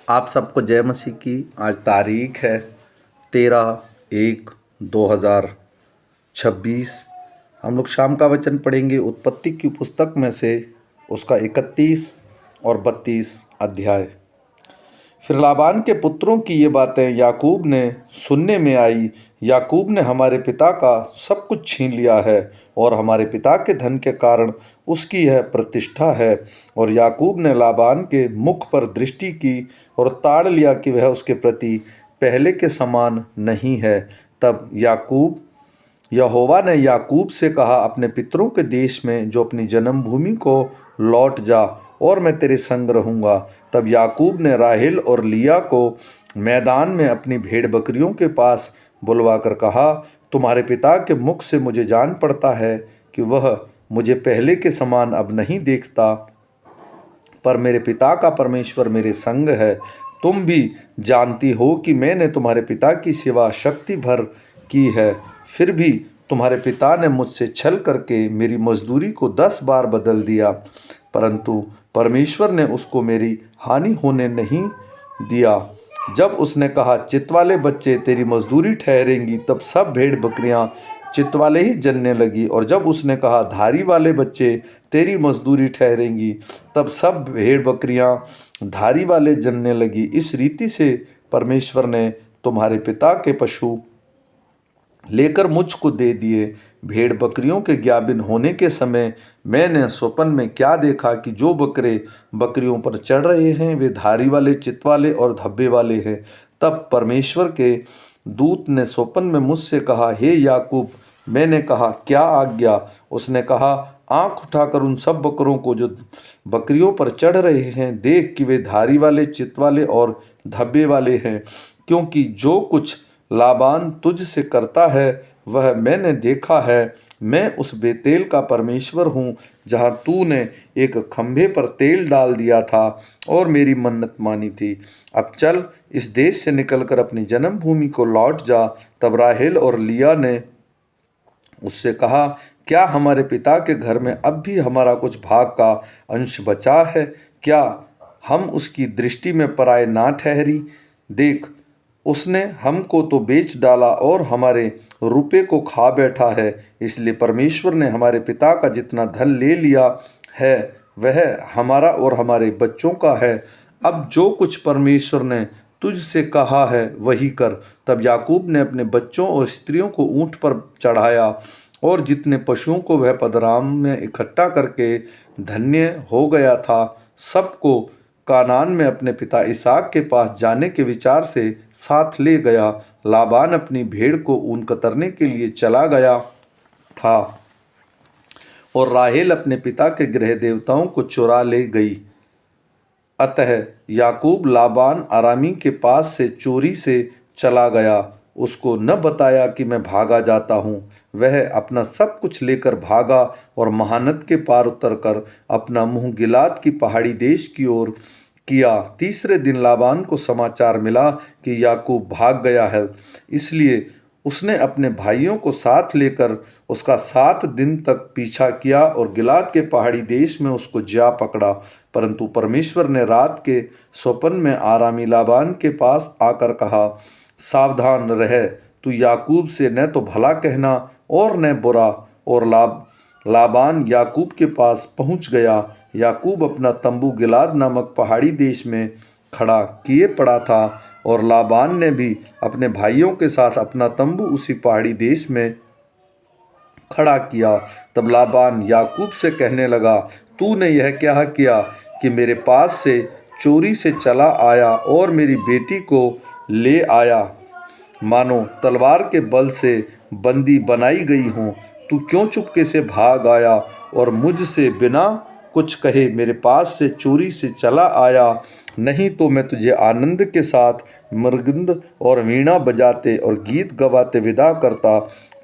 आप सबको जय मसीह की। आज तारीख है 13/1/2026। हम लोग शाम का वचन पढ़ेंगे उत्पत्ति की पुस्तक में से उसका 31 और 32 अध्याय। फिर लाबान के पुत्रों की ये बातें याकूब ने सुनने में आई। याकूब ने हमारे पिता का सब कुछ छीन लिया है और हमारे पिता के धन के कारण उसकी यह प्रतिष्ठा है। और याकूब ने लाबान के मुख पर दृष्टि की और ताड़ लिया कि वह उसके प्रति पहले के समान नहीं है। तब यहोवा ने याकूब से कहा, अपने पितरों के देश में जो अपनी जन्मभूमि को लौट जा और मैं तेरे संग रहूँगा। तब याकूब ने राहेल और लिया को मैदान में अपनी भेड़ बकरियों के पास बुलवाकर कहा, तुम्हारे पिता के मुख से मुझे जान पड़ता है कि वह मुझे पहले के समान अब नहीं देखता, पर मेरे पिता का परमेश्वर मेरे संग है। तुम भी जानती हो कि मैंने तुम्हारे पिता की सेवा शक्ति भर की है, फिर भी तुम्हारे पिता ने मुझसे छल करके मेरी मजदूरी को 10 बार बदल दिया, परंतु परमेश्वर ने उसको मेरी हानि होने नहीं दिया। जब उसने कहा, चितवाले बच्चे तेरी मजदूरी ठहरेंगी, तब सब भेड़ बकरियां चितवाले ही जनने लगी। और जब उसने कहा, धारी वाले बच्चे तेरी मजदूरी ठहरेंगी, तब सब भेड़ बकरियां धारी वाले जनने लगी। इस रीति से परमेश्वर ने तुम्हारे पिता के पशु लेकर मुझको दे दिए। भेड़ बकरियों के ज्ञाबिन होने के समय मैंने स्वप्न में क्या देखा कि जो बकरे बकरियों पर चढ़ रहे हैं वे धारी वाले, चितवाले और धब्बे वाले हैं। तब परमेश्वर के दूत ने स्वप्न में मुझसे कहा, हे याकूब। मैंने कहा, क्या आज्ञा? उसने कहा, आँख उठाकर उन सब बकरों को जो बकरियों पर चढ़ रहे हैं देख कि वे धारी वाले, चितवाले और धब्बे वाले हैं, क्योंकि जो कुछ लाबान तुझ से करता है वह मैंने देखा है। मैं उस बेतेल का परमेश्वर हूँ जहाँ तूने एक खंभे पर तेल डाल दिया था और मेरी मन्नत मानी थी। अब चल, इस देश से निकलकर अपनी जन्मभूमि को लौट जा। तब राहेल और लिया ने उससे कहा, क्या हमारे पिता के घर में अब भी हमारा कुछ भाग का अंश बचा है? क्या हम उसकी दृष्टि में पराए ना ठहरी? देख, उसने हमको तो बेच डाला और हमारे रुपये को खा बैठा है। इसलिए परमेश्वर ने हमारे पिता का जितना धन ले लिया है वह हमारा और हमारे बच्चों का है। अब जो कुछ परमेश्वर ने तुझसे कहा है वही कर। तब याकूब ने अपने बच्चों और स्त्रियों को ऊँट पर चढ़ाया और जितने पशुओं को वह पदराम में इकट्ठा करके धन्य हो गया था, सबको कानान में अपने पिता इसहाक के पास जाने के विचार से साथ ले गया। लाबान अपनी भेड़ को ऊन कतरने के लिए चला गया था और राहेल अपने पिता के गृह देवताओं को चुरा ले गई। अतः याकूब लाबान अरामी के पास से चोरी से चला गया, उसको न बताया कि मैं भागा जाता हूँ। वह अपना सब कुछ लेकर भागा और महानद के पार उतरकर अपना मुँह गिलाद की पहाड़ी देश की ओर किया। तीसरे दिन लाबान को समाचार मिला कि याकूब भाग गया है, इसलिए उसने अपने भाइयों को साथ लेकर उसका 7 दिन तक पीछा किया और गिलाद के पहाड़ी देश में उसको जा पकड़ा। परंतु परमेश्वर ने रात के स्वप्न में आरामी लाबान के पास आकर कहा, सावधान रह, तू याकूब से न तो भला कहना और न बुरा। और लाबान याकूब के पास पहुंच गया। याकूब अपना तंबू गिलाद नामक पहाड़ी देश में खड़ा किए पड़ा था और लाबान ने भी अपने भाइयों के साथ अपना तंबू उसी पहाड़ी देश में खड़ा किया। तब लाबान याकूब से कहने लगा, तूने यह क्या किया कि मेरे पास से चोरी से चला आया और मेरी बेटी को ले आया, मानो तलवार के बल से बंदी बनाई गई हूँ। तू क्यों चुपके से भाग आया और मुझसे बिना कुछ कहे मेरे पास से चोरी से चला आया? नहीं तो मैं तुझे आनंद के साथ मृदंग और वीणा बजाते और गीत गवाते विदा करता।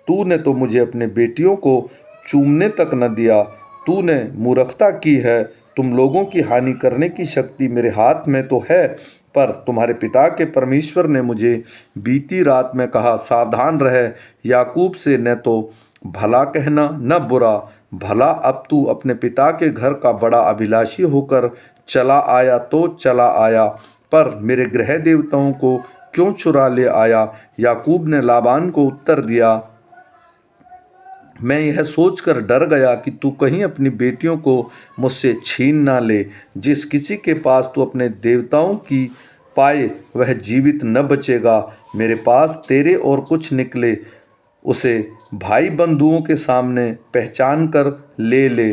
तूने तो मुझे अपने बेटियों को चूमने तक न दिया। तूने मूर्खता की है। तुम लोगों की हानि करने की शक्ति मेरे हाथ में तो है, पर तुम्हारे पिता के परमेश्वर ने मुझे बीती रात में कहा, सावधान रह, याकूब से न तो भला कहना न बुरा। भला अब तू अपने पिता के घर का बड़ा अभिलाषी होकर चला आया तो चला आया, पर मेरे गृह देवताओं को क्यों चुरा ले आया? याकूब ने लाबान को उत्तर दिया, मैं यह सोचकर डर गया कि तू कहीं अपनी बेटियों को मुझसे छीन ना ले। जिस किसी के पास तू अपने देवताओं की पाए वह जीवित न बचेगा। मेरे पास तेरे और कुछ निकले उसे भाई बंधुओं के सामने पहचान कर ले ले,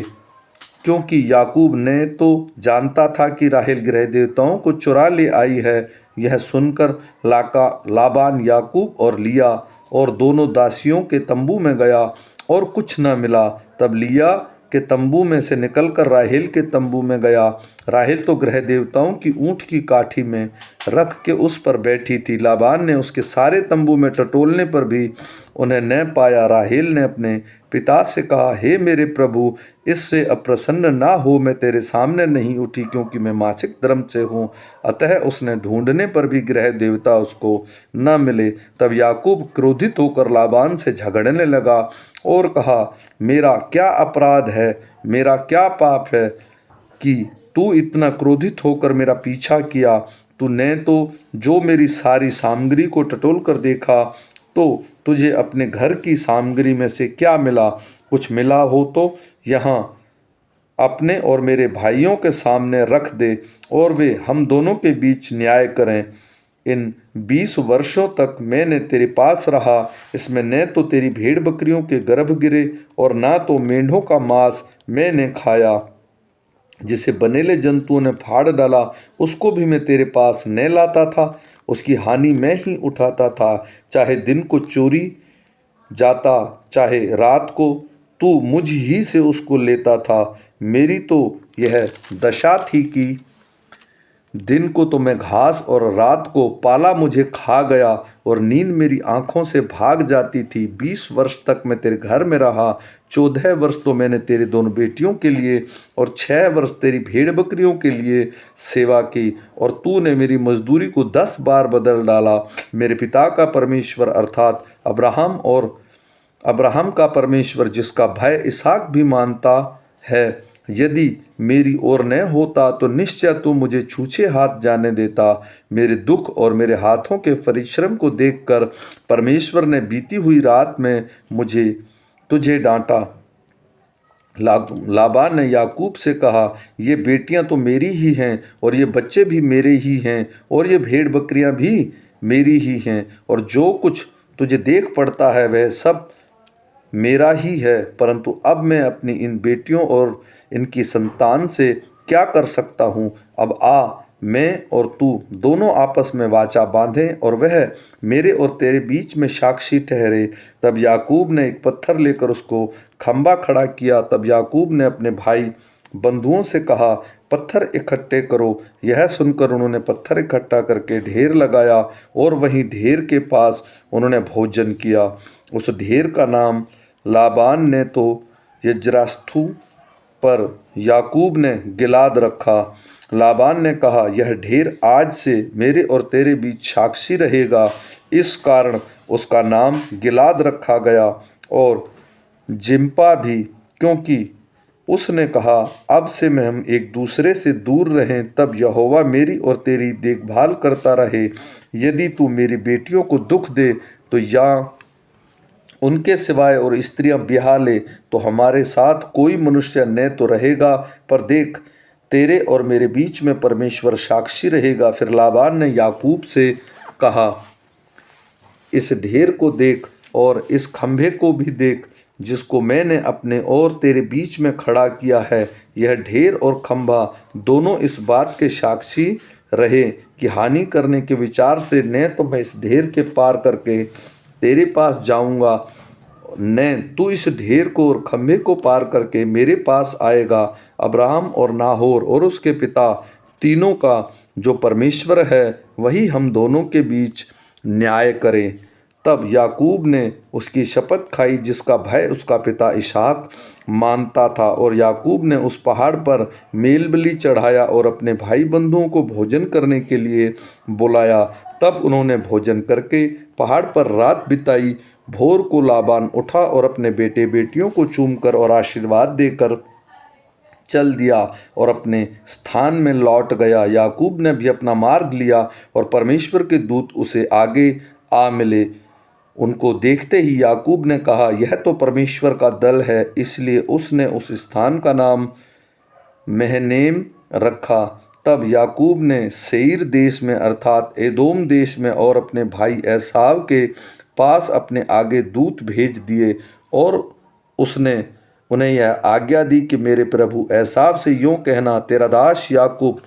क्योंकि याकूब ने तो जानता था कि राहेल गृह देवताओं को चुरा ले आई है। यह सुनकर लाबान याकूब और लिया और दोनों दासियों के तंबू में गया और कुछ न मिला। तब लिया के तंबू में से निकलकर राहेल के तंबू में गया। राहेल तो गृह देवताओं की ऊँट की काठी में रख के उस पर बैठी थी। लाबान ने उसके सारे तंबू में टटोलने पर भी उन्हें न पाया। राहेल ने अपने पिता से कहा, हे मेरे प्रभु, इससे अप्रसन्न ना हो, मैं तेरे सामने नहीं उठी क्योंकि मैं मासिक धर्म से हूँ। अतः उसने ढूंढने पर भी गृह देवता उसको न मिले। तब याकूब क्रोधित होकर लाबान से झगड़ने लगा और कहा, मेरा क्या अपराध है, मेरा क्या पाप है कि तू इतना क्रोधित होकर मेरा पीछा किया? तूने तो जो मेरी सारी सामग्री को टटोल कर देखा, तो तुझे अपने घर की सामग्री में से क्या मिला? कुछ मिला हो तो यहाँ अपने और मेरे भाइयों के सामने रख दे और वे हम दोनों के बीच न्याय करें। इन 20 वर्षों तक मैंने तेरे पास रहा, इसमें न तो तेरी भेड़ बकरियों के गर्भ गिरे और ना तो मेंढों का मांस मैंने खाया। जिसे बनेले जंतुओं ने फाड़ डाला उसको भी मैं तेरे पास न लाता था। उसकी हानि मैं ही उठाता था, चाहे दिन को चोरी जाता चाहे रात को, तू मुझ ही से उसको लेता था। मेरी तो यह दशा थी कि दिन को तो मैं घास और रात को पाला मुझे खा गया और नींद मेरी आंखों से भाग जाती थी। 20 वर्ष तक मैं तेरे घर में रहा। 14 वर्ष तो मैंने तेरे दोनों बेटियों के लिए और 6 वर्ष तेरी भेड़ बकरियों के लिए सेवा की, और तूने मेरी मजदूरी को 10 बार बदल डाला। मेरे पिता का परमेश्वर अर्थात अब्राहम का परमेश्वर, जिसका भय इसहाक भी मानता है, यदि मेरी ओर न होता तो निश्चय तू मुझे छूछे हाथ जाने देता। मेरे दुख और मेरे हाथों के परिश्रम को देखकर परमेश्वर ने बीती हुई रात में तुझे डांटा। लाबान ने याकूब से कहा, ये बेटियां तो मेरी ही हैं और ये बच्चे भी मेरे ही हैं और ये भेड़ बकरियां भी मेरी ही हैं, और जो कुछ तुझे देख पड़ता है वह सब मेरा ही है। परंतु अब मैं अपनी इन बेटियों और इनकी संतान से क्या कर सकता हूँ? अब आ, मैं और तू दोनों आपस में वाचा बांधें और वह मेरे और तेरे बीच में साक्षी ठहरे। तब याकूब ने एक पत्थर लेकर उसको खंभा खड़ा किया। तब याकूब ने अपने भाई बंधुओं से कहा, पत्थर इकट्ठे करो। यह सुनकर उन्होंने पत्थर इकट्ठा करके ढेर लगाया और वहीं ढेर के पास उन्होंने भोजन किया। उस ढेर का नाम लाबान ने तो यजरास्थु, पर याकूब ने गिलाद रखा। लाबान ने कहा, यह ढेर आज से मेरे और तेरे बीच साक्षी रहेगा। इस कारण उसका नाम गिलाद रखा गया और जिम्पा भी, क्योंकि उसने कहा, अब से मैं हम एक दूसरे से दूर रहें, तब यहोवा मेरी और तेरी देखभाल करता रहे। यदि तू मेरी बेटियों को दुख दे तो या उनके सिवाय और स्त्रियां ब्याह ले तो हमारे साथ कोई मनुष्य न तो रहेगा, पर देख, तेरे और मेरे बीच में परमेश्वर साक्षी रहेगा। फिर लाबान ने याकूब से कहा, इस ढेर को देख और इस खंभे को भी देख, जिसको मैंने अपने और तेरे बीच में खड़ा किया है। यह ढेर और खंभा दोनों इस बात के साक्षी रहे कि हानि करने के विचार से न तो मैं इस ढेर के पार करके तेरे पास जाऊंगा, न तू इस ढेर को और खंभे को पार करके मेरे पास आएगा। अब्राहम और नाहोर और उसके पिता तीनों का जो परमेश्वर है वही हम दोनों के बीच न्याय करे। तब याकूब ने उसकी शपथ खाई जिसका भय उसका पिता इसहाक मानता था, और याकूब ने उस पहाड़ पर मेल बलि चढ़ाया और अपने भाई बंधुओं को भोजन करने के लिए बुलाया। तब उन्होंने भोजन करके पहाड़ पर रात बिताई। भोर को लाबान उठा और अपने बेटे बेटियों को चूमकर और आशीर्वाद देकर चल दिया और अपने स्थान में लौट गया। याकूब ने भी अपना मार्ग लिया और परमेश्वर के दूत उसे आगे आ मिले। उनको देखते ही याकूब ने कहा, यह तो परमेश्वर का दल है। इसलिए उसने उस स्थान का नाम महनेम रखा। तब याकूब ने सेईर देश में अर्थात एदोम देश में और अपने भाई एसाव के पास अपने आगे दूत भेज दिए और उसने उन्हें यह आज्ञा दी कि मेरे प्रभु एसाव से यूँ कहना, तेरा दास याकूब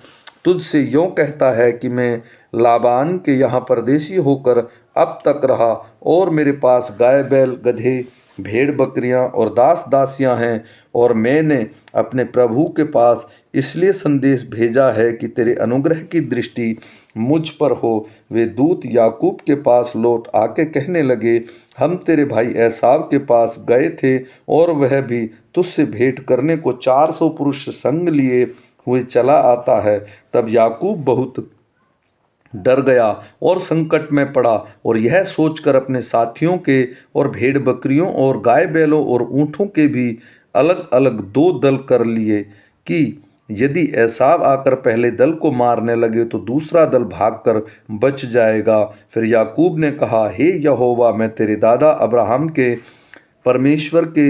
तुझसे यूँ कहता है कि मैं लाबान के यहाँ परदेशी होकर अब तक रहा और मेरे पास गाय बैल गधे भेड़ बकरियां और दास दासियां हैं, और मैंने अपने प्रभु के पास इसलिए संदेश भेजा है कि तेरे अनुग्रह की दृष्टि मुझ पर हो। वे दूत याकूब के पास लौट आके कहने लगे, हम तेरे भाई एसाव के पास गए थे और वह भी तुझसे भेंट करने को 400 पुरुष संग लिए हुए चला आता है। तब याकूब बहुत डर गया और संकट में पड़ा और यह सोचकर अपने साथियों के और भेड़ बकरियों और गाय बैलों और ऊँटों के भी अलग अलग 2 दल कर लिए कि यदि एसाव आकर पहले दल को मारने लगे तो दूसरा दल भागकर बच जाएगा। फिर याकूब ने कहा, हे यहोवा, मैं तेरे दादा अब्राहम के परमेश्वर के,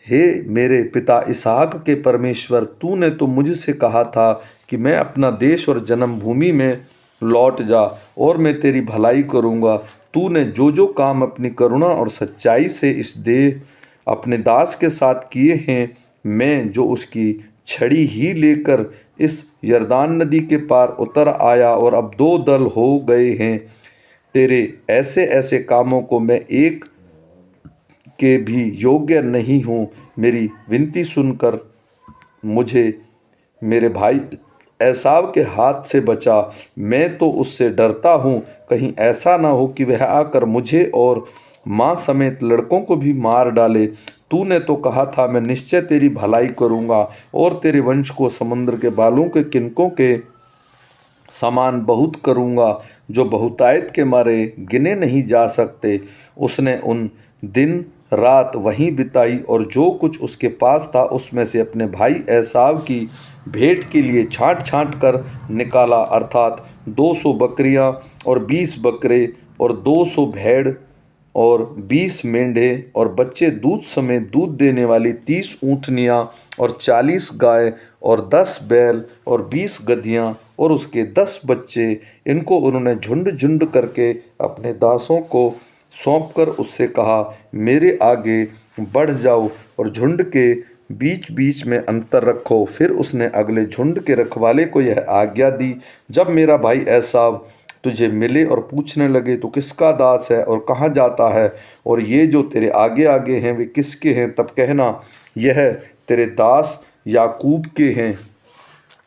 हे मेरे पिता इसहाक के परमेश्वर, तूने तो मुझसे कहा था कि मैं अपना देश और जन्मभूमि में लौट जा और मैं तेरी भलाई करूँगा। तूने जो जो काम अपनी करुणा और सच्चाई से इस देह अपने दास के साथ किए हैं, मैं जो उसकी छड़ी ही लेकर इस यरदान नदी के पार उतर आया और अब 2 दल हो गए हैं, तेरे ऐसे ऐसे कामों को मैं एक के भी योग्य नहीं हूँ। मेरी विनती सुनकर मुझे मेरे भाई एसाव के हाथ से बचा। मैं तो उससे डरता हूँ, कहीं ऐसा ना हो कि वह आकर मुझे और माँ समेत लड़कों को भी मार डाले। तूने तो कहा था, मैं निश्चय तेरी भलाई करूँगा और तेरे वंश को समुद्र के बालों के किनकों के समान बहुत करूँगा, जो बहुतायत के मारे गिने नहीं जा सकते। उसने उन दिन रात वहीं बिताई और जो कुछ उसके पास था उसमें से अपने भाई एसाव की भेंट के लिए छाँट छाँट कर निकाला, अर्थात 200 बकरियां और 20 बकरे और 200 भेड़ और 20 मेंढे और बच्चे दूध समेत दूध देने वाली 30 ऊँटनियाँ और 40 गाय और 10 बैल और 20 गधियाँ और उसके 10 बच्चे। इनको उन्होंने झुंड झुंड करके अपने दासों को सौंपकर उससे कहा, मेरे आगे बढ़ जाओ और झुंड के बीच बीच में अंतर रखो। फिर उसने अगले झुंड के रखवाले को यह आज्ञा दी, जब मेरा भाई एसाव तुझे मिले और पूछने लगे तो किसका दास है और कहाँ जाता है, और ये जो तेरे आगे आगे हैं वे किसके हैं, तब कहना, यह तेरे दास याकूब के हैं।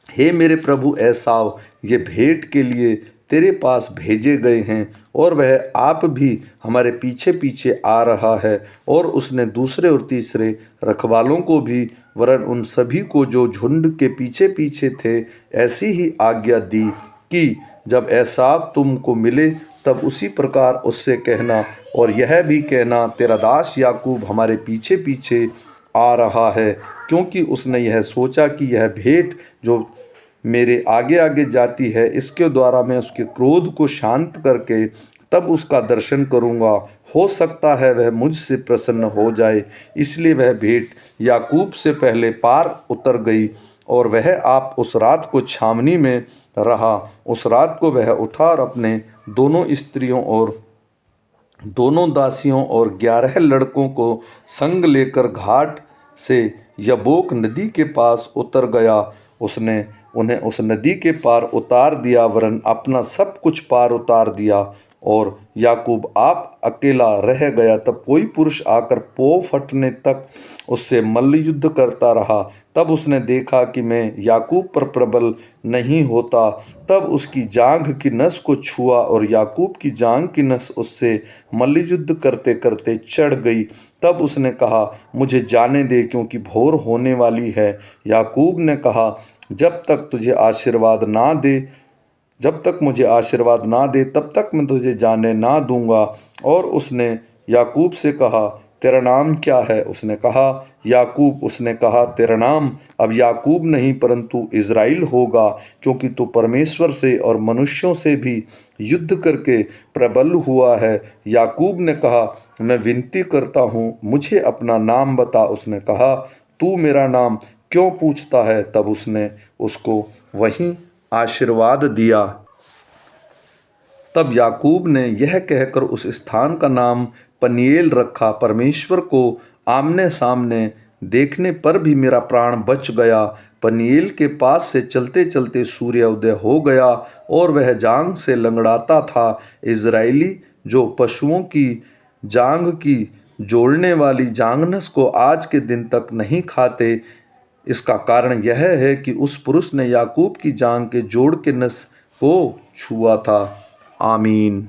हे मेरे प्रभु एसाव, ये भेंट के लिए तेरे पास भेजे गए हैं और वह आप भी हमारे पीछे पीछे आ रहा है। और उसने दूसरे और तीसरे रखवालों को भी वरन उन सभी को जो झुंड के पीछे पीछे थे ऐसी ही आज्ञा दी कि जब एसाव तुमको मिले तब उसी प्रकार उससे कहना, और यह भी कहना, तेरा दास याकूब हमारे पीछे पीछे आ रहा है, क्योंकि उसने यह सोचा कि यह भेंट जो मेरे आगे आगे जाती है, इसके द्वारा मैं उसके क्रोध को शांत करके तब उसका दर्शन करूंगा। हो सकता है वह मुझसे प्रसन्न हो जाए। इसलिए वह भेंट याकूब से पहले पार उतर गई और वह आप उस रात को छावनी में रहा। उस रात को वह उठा और अपने दोनों स्त्रियों और दोनों दासियों और 11 लड़कों को संग लेकर घाट से यब्बोक नदी के पास उतर गया। उसने उन्हें उस नदी के पार उतार दिया, वरन अपना सब कुछ पार उतार दिया, और याकूब आप अकेला रह गया। तब कोई पुरुष आकर पौ फटने तक उससे मल्लयुद्ध करता रहा। तब उसने देखा कि मैं याकूब पर प्रबल नहीं होता। तब उसकी जांघ की नस को छुआ और याकूब की जांघ की नस उससे मल्लयुद्ध करते करते चढ़ गई। तब उसने कहा, मुझे जाने दे, क्योंकि भोर होने वाली है। याकूब ने कहा, जब तक मुझे आशीर्वाद ना दे तब तक मैं तुझे जाने ना दूंगा। और उसने याकूब से कहा, तेरा नाम क्या है? उसने कहा, याकूब। उसने कहा, तेरा नाम अब याकूब नहीं परंतु इज़राइल होगा, क्योंकि तू परमेश्वर से और मनुष्यों से भी युद्ध करके प्रबल हुआ है। याकूब ने कहा, मैं विनती करता हूँ, मुझे अपना नाम बता। उसने कहा, तू मेरा नाम क्यों पूछता है? तब उसने उसको वहीं आशीर्वाद दिया। तब याकूब ने यह कहकर उस स्थान का नाम पनीएल रखा, परमेश्वर को आमने सामने देखने पर भी मेरा प्राण बच गया। पनीएल के पास से चलते चलते सूर्योदय हो गया और वह जांग से लंगड़ाता था। इज़राइली जो पशुओं की जांग की जोड़ने वाली जांघनस को आज के दिन तक नहीं खाते, इसका कारण यह है कि उस पुरुष ने याकूब की जांग के जोड़ के नस को छुआ था। आमीन।